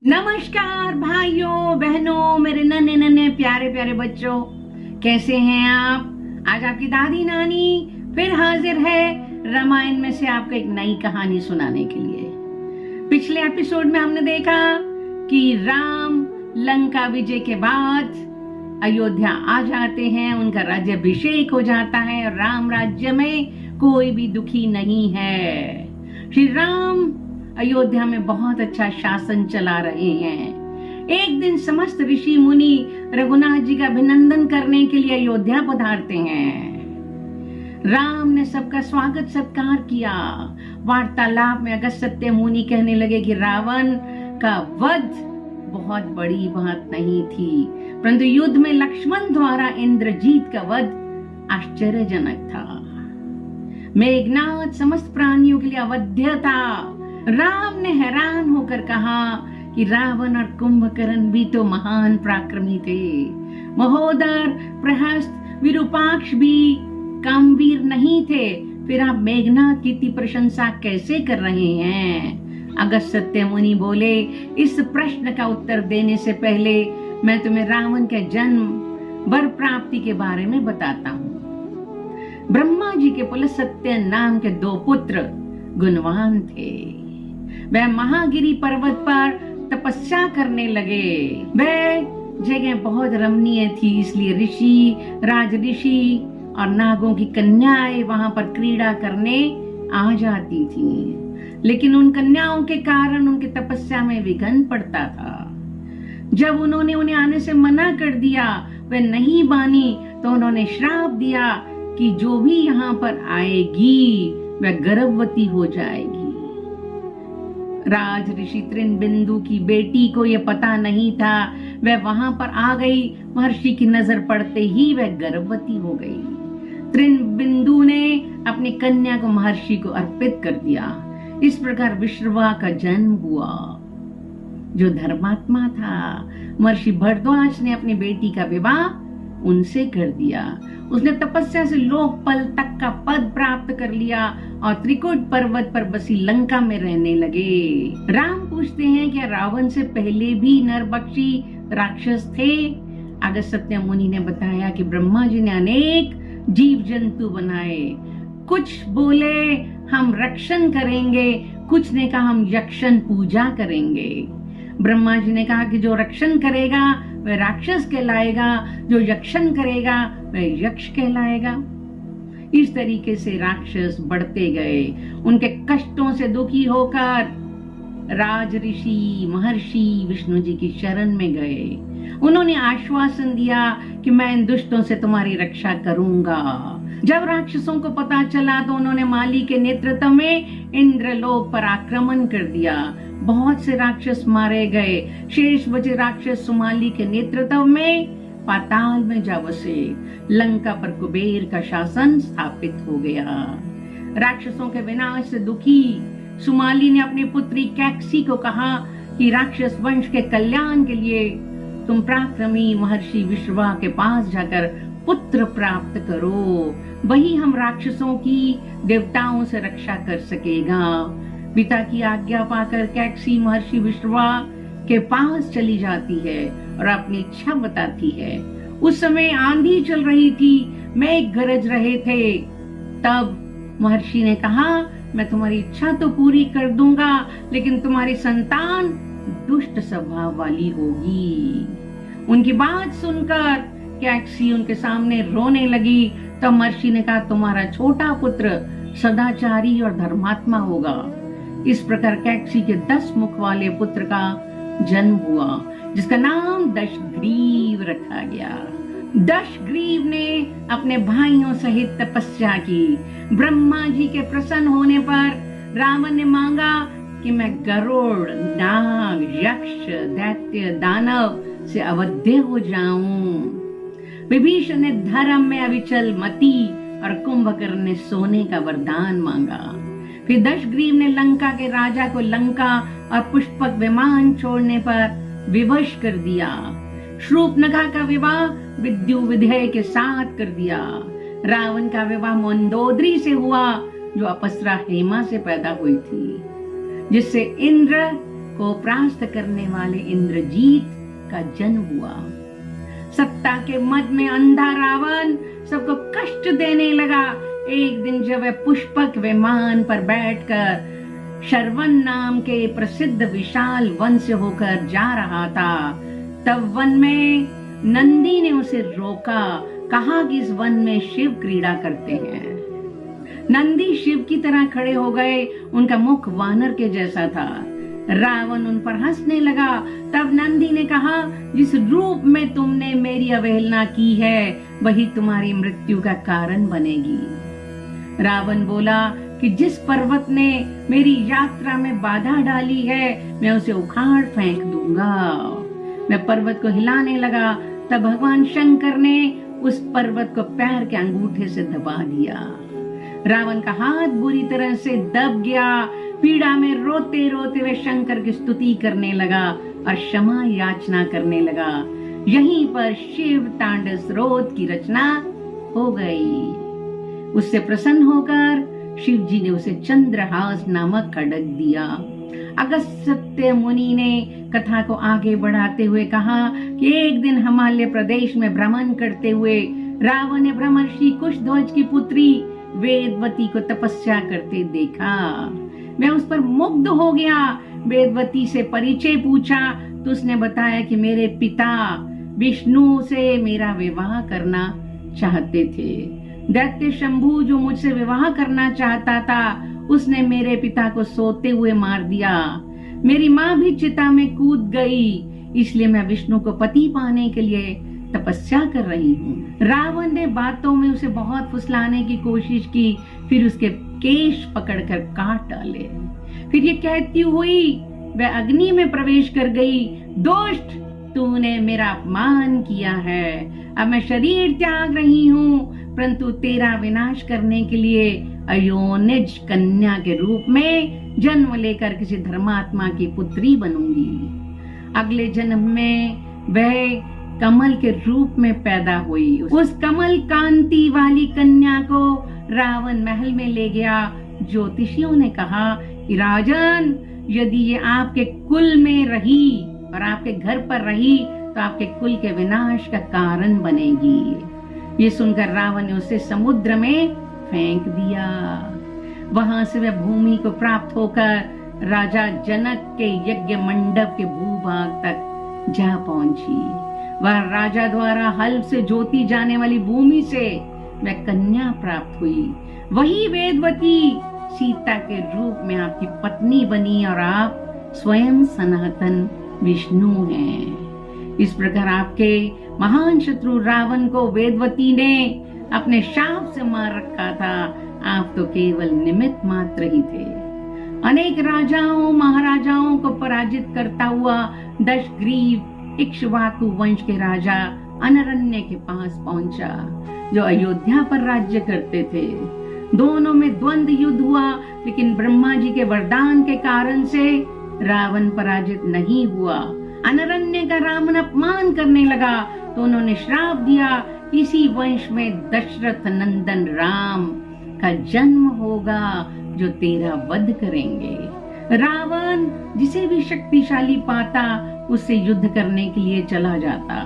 नमस्कार भाइयों बहनों, मेरे नन्हे नन्हे प्यारे प्यारे बच्चों, कैसे हैं आप। आज आपकी दादी नानी फिर हाजिर है रामायण में से आपको एक नई कहानी सुनाने के लिए। पिछले एपिसोड में हमने देखा कि राम लंका विजय के बाद अयोध्या आ जाते हैं, उनका राज्याभिषेक हो जाता है और राम राज्य में कोई भी दुखी नहीं है। श्री राम अयोध्या में बहुत अच्छा शासन चला रहे हैं। एक दिन समस्त ऋषि मुनि रघुनाथ जी का अभिनंदन करने के लिए अयोध्या पधारते हैं। राम ने सबका स्वागत सत्कार किया। वार्तालाप में अगस्त्य मुनि कहने लगे कि रावण का वध बहुत बड़ी बात नहीं थी, परंतु युद्ध में लक्ष्मण द्वारा इंद्रजीत का वध आश्चर्यजनक था। मेघनाद समस्त प्राणियों के लिए अवध्य था। राम ने हैरान होकर कहा कि रावण और कुंभकर्ण भी तो महान पराक्रमी थे। महोदर, प्रहस्त, विरूपाक्ष भी कामवीर नहीं थे, फिर आप मेघनाद की इतनी प्रशंसा कैसे कर रहे हैं। अगस्त्य मुनि बोले, इस प्रश्न का उत्तर देने से पहले मैं तुम्हें रावण के जन्म वर प्राप्ति के बारे में बताता हूँ। ब्रह्मा जी के पुलस्त्य नाम के 2 पुत्र गुणवान थे। वह महागिरी पर्वत पर तपस्या करने लगे। वह जगह बहुत रमणीय थी, इसलिए ऋषि, राज ऋषि और नागों की कन्याएं वहां पर क्रीड़ा करने आ जाती थी, लेकिन उन कन्याओं के कारण उनकी तपस्या में विघ्न पड़ता था। जब उन्होंने उन्हें आने से मना कर दिया, वह नहीं मानी, तो उन्होंने श्राप दिया कि जो भी यहाँ पर आएगी वह गर्भवती हो जाएगी। राज ऋषि त्रिनबिंदु की बेटी को यह पता नहीं था। वह वहां पर आ गई, महर्षि की नजर पड़ते ही वह गर्भवती हो गई। त्रिनबिंदु ने अपनी कन्या को महर्षि को अर्पित कर दिया। इस प्रकार विश्रवा का जन्म हुआ, जो धर्मात्मा था। महर्षि भरद्वाज ने अपनी बेटी का विवाह उनसे कर दिया। उसने तपस्या से लोकपाल तक का पद प्राप्त कर लिया और त्रिकुट पर्वत पर बसी लंका में रहने लगे। राम पूछते हैं कि रावण से पहले भी नरभक्षी राक्षस थे। अगस्त्य मुनि ने बताया कि ब्रह्मा जी ने अनेक जीव जंतु बनाए। कुछ बोले हम रक्षण करेंगे, कुछ ने कहा हम यक्षण पूजा करेंगे। ब्रह्मा जी ने कहा कि जो रक्षण करेगा वह राक्षस कहलाएगा, जो यक्षण करेगा वह यक्ष कहलाएगा। इस तरीके से राक्षस बढ़ते गए। उनके कष्टों से दुखी होकर राज ऋषि महर्षि विष्णु जी की शरण में गए। उन्होंने आश्वासन दिया कि मैं इन दुष्टों से तुम्हारी रक्षा करूंगा। जब राक्षसों को पता चला तो उन्होंने माली के नेतृत्व में इंद्रलोक पर आक्रमण कर दिया। बहुत से राक्षस मारे गए। शेष बचे राक्षस सुमाली के नेतृत्व में पाताल में जा बसे। लंका पर कुबेर का शासन स्थापित हो गया। राक्षसों के विनाश से दुखी सुमाली ने अपनी पुत्री कैकसी को कहा कि राक्षस वंश के कल्याण के लिए तुम पराक्रमी महर्षि विश्रवा के पास जाकर पुत्र प्राप्त करो, वही हम राक्षसों की देवताओं से रक्षा कर सकेगा। पिता की आज्ञा पाकर कैकसी महर्षि विश्रवा के पास चली जाती है और अपनी इच्छा बताती है। उस समय आंधी चल रही थी, मेघ गरज रहे थे। तब महर्षि ने कहा, मैं तुम्हारी इच्छा तो पूरी कर दूंगा, लेकिन तुम्हारी संतान दुष्ट स्वभाव वाली होगी। उनकी बात सुनकर कैकसी उनके सामने रोने लगी। तब महर्षि ने कहा, तुम्हारा छोटा पुत्र सदाचारी और धर्मात्मा होगा। इस प्रकार कैकसी के 10 मुख वाले पुत्र का जन्म हुआ, जिसका नाम दशग्रीव रखा गया। दशग्रीव ने अपने भाइयों सहित तपस्या की। ब्रह्मा जी के प्रसन्न होने पर रावण ने मांगा कि मैं गरुड़, नाग, यक्ष, दैत्य, दानव से अवध्य हो जाऊं। विभीषण ने धर्म में अविचल मति और कुंभकर्ण ने सोने का वरदान मांगा। फिर दशग्रीव ने लंका के राजा को लंका और पुष्पक विमान छोड़ने पर विवश कर दिया। शूर्पणखा का विवाह विद्यु विधेय के साथ कर दिया। रावण का विवाह मंदोदरी से हुआ, जो अप्सरा हेमा से पैदा हुई थी, जिससे इंद्र को परास्त करने वाले इंद्रजीत का जन्म हुआ। सत्ता के मद में अंधा रावण सबको कष्ट देने लगा। एक दिन जब वह पुष्पक विमान पर बैठकर शरवण नाम के प्रसिद्ध विशाल वन से होकर जा रहा था, तब वन में नंदी ने उसे रोका, कहा कि इस वन में शिव क्रीड़ा करते हैं। नंदी शिव की तरह खड़े हो गए, उनका मुख वानर के जैसा था। रावण उन पर हंसने लगा। तब नंदी ने कहा, जिस रूप में तुमने मेरी अवहेलना की है वही तुम्हारी मृत्यु का कारण बनेगी। रावण बोला कि जिस पर्वत ने मेरी यात्रा में बाधा डाली है मैं उसे उखाड़ फेंक दूंगा। मैं पर्वत को हिलाने लगा, तब भगवान शंकर ने उस पर्वत को पैर के अंगूठे से दबा दिया। रावण का हाथ बुरी तरह से दब गया। पीड़ा में रोते रोते वे शंकर की स्तुति करने लगा और क्षमा याचना करने लगा। यहीं पर शिव तांडव स्रोत की रचना हो गई। उससे प्रसन्न होकर शिव जी ने उसे चंद्रहास नामक खड्ग दिया। अगस्त्य मुनि ने कथा को आगे बढ़ाते हुए कहा कि एक दिन हिमालय प्रदेश में भ्रमण करते हुए रावण ने ब्रह्मर्षि कुशध्वज की पुत्री वेदवती को तपस्या करते देखा। मैं उस पर मुग्ध हो गया। वेदवती से परिचय पूछा तो उसने बताया कि मेरे पिता विष्णु से मेरा विवाह करना चाहते थे। दैत्य शंभु जो मुझसे विवाह करना चाहता था उसने मेरे पिता को सोते हुए मार दिया। मेरी माँ भी चिता में कूद गई, इसलिए मैं विष्णु को पति पाने के लिए तपस्या कर रही हूँ। रावण ने बातों में उसे बहुत फुसलाने की कोशिश की, फिर उसके केश पकड़कर काट डाले। फिर ये कहती हुई वह अग्नि में प्रवेश कर गई, दुष्ट, तूने मेरा अपमान किया है। अब मैं शरीर त्याग रही हूँ, परंतु तेरा विनाश करने के लिए अयोनिज कन्या के रूप में जन्म लेकर किसी धर्मात्मा की पुत्री बनूंगी। अगले जन्म में वह कमल के रूप में पैदा हुई। उस कमल कांति वाली कन्या को रावण महल में ले गया। ज्योतिषियों ने कहा कि राजन, यदि ये आपके कुल में रही और आपके घर पर रही तो आपके कुल के विनाश का कारण बनेगी। ये सुनकर रावण ने उसे समुद्र में फेंक दिया। वहां से वह भूमि को प्राप्त होकर राजा जनक के यज्ञ मंडप के भूभाग तक जा पहुंची। वह राजा द्वारा हल से जोती जाने वाली भूमि से वह कन्या प्राप्त हुई। वही वेदवती सीता के रूप में आपकी पत्नी बनी और आप स्वयं सनातन विष्णु हैं। इस प्रकार आपके महान शत्रु रावण को वेदवती ने अपने शाप से मार रखा था। आप तो केवल निमित्त मात्र ही थे। अनेक राजाओं महाराजाओं को पराजित करता हुआ दशग्रीव इक्ष्वाकु वंश के राजा अनरण्य के पास पहुंचा, जो अयोध्या पर राज्य करते थे। दोनों में द्वंद्व युद्ध हुआ, लेकिन ब्रह्मा जी के वरदान के कारण से रावण पराजित नहीं हुआ। अनरण्य का रावण अपमान करने लगा तो उन्होंने श्राप दिया, इसी वंश में दशरथ नंदन राम का जन्म होगा जो तेरा वध करेंगे। रावण जिसे भी शक्तिशाली पाता उससे युद्ध करने के लिए चला जाता।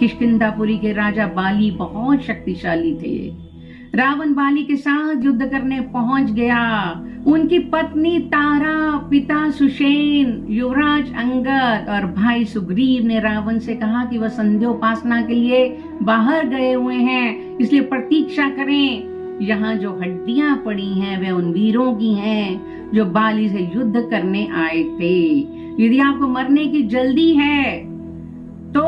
किष्किंधापुरी के राजा बाली बहुत शक्तिशाली थे। रावण बाली के साथ युद्ध करने पहुंच गया। उनकी पत्नी तारा, पिता सुषेण, युवराज अंगद और भाई सुग्रीव ने रावण से कहा कि वह संध्योपासना के लिए बाहर गए हुए हैं, इसलिए प्रतीक्षा करें। यहाँ जो हड्डियां पड़ी हैं वे उन वीरों की हैं जो बाली से युद्ध करने आए थे। यदि आपको मरने की जल्दी है तो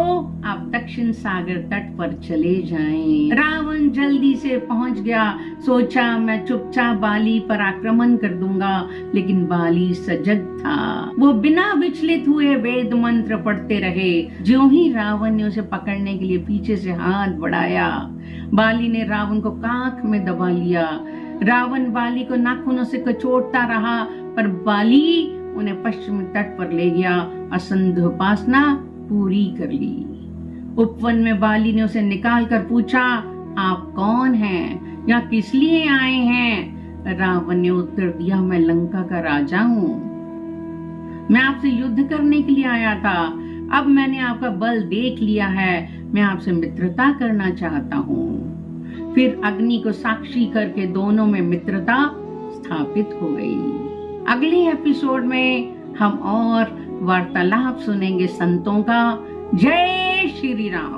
आप दक्षिण सागर तट पर चले जाएं। रावण जल्दी से पहुंच गया। सोचा मैं चुपचाप बाली पर आक्रमण कर दूंगा, लेकिन बाली सजग था। वो बिना विचलित हुए वेद मंत्र पढ़ते रहे। ज्यों ही रावण ने उसे पकड़ने के लिए पीछे से हाथ बढ़ाया, बाली ने रावण को कांख में दबा लिया। रावण बाली को नाखूनों से कचोटता रहा, पर बाली उन्हें पश्चिमी तट पर ले गया और संध्योपासना पूरी कर ली। उपवन में बाली ने उसे निकाल कर पूछा, आप कौन हैं? यहाँ किस लिए आए हैं? रावण ने उत्तर दिया, मैं लंका का राजा हूँ। मैं आपसे युद्ध करने के लिए आया था, अब मैंने आपका बल देख लिया है, मैं आपसे मित्रता करना चाहता हूँ। फिर अग्नि को साक्षी करके दोनों में मित्रता स्थापित हो गई। अगले एपिसोड में हम और वार्तालाप सुनेंगे संतों का। जय श्री राम।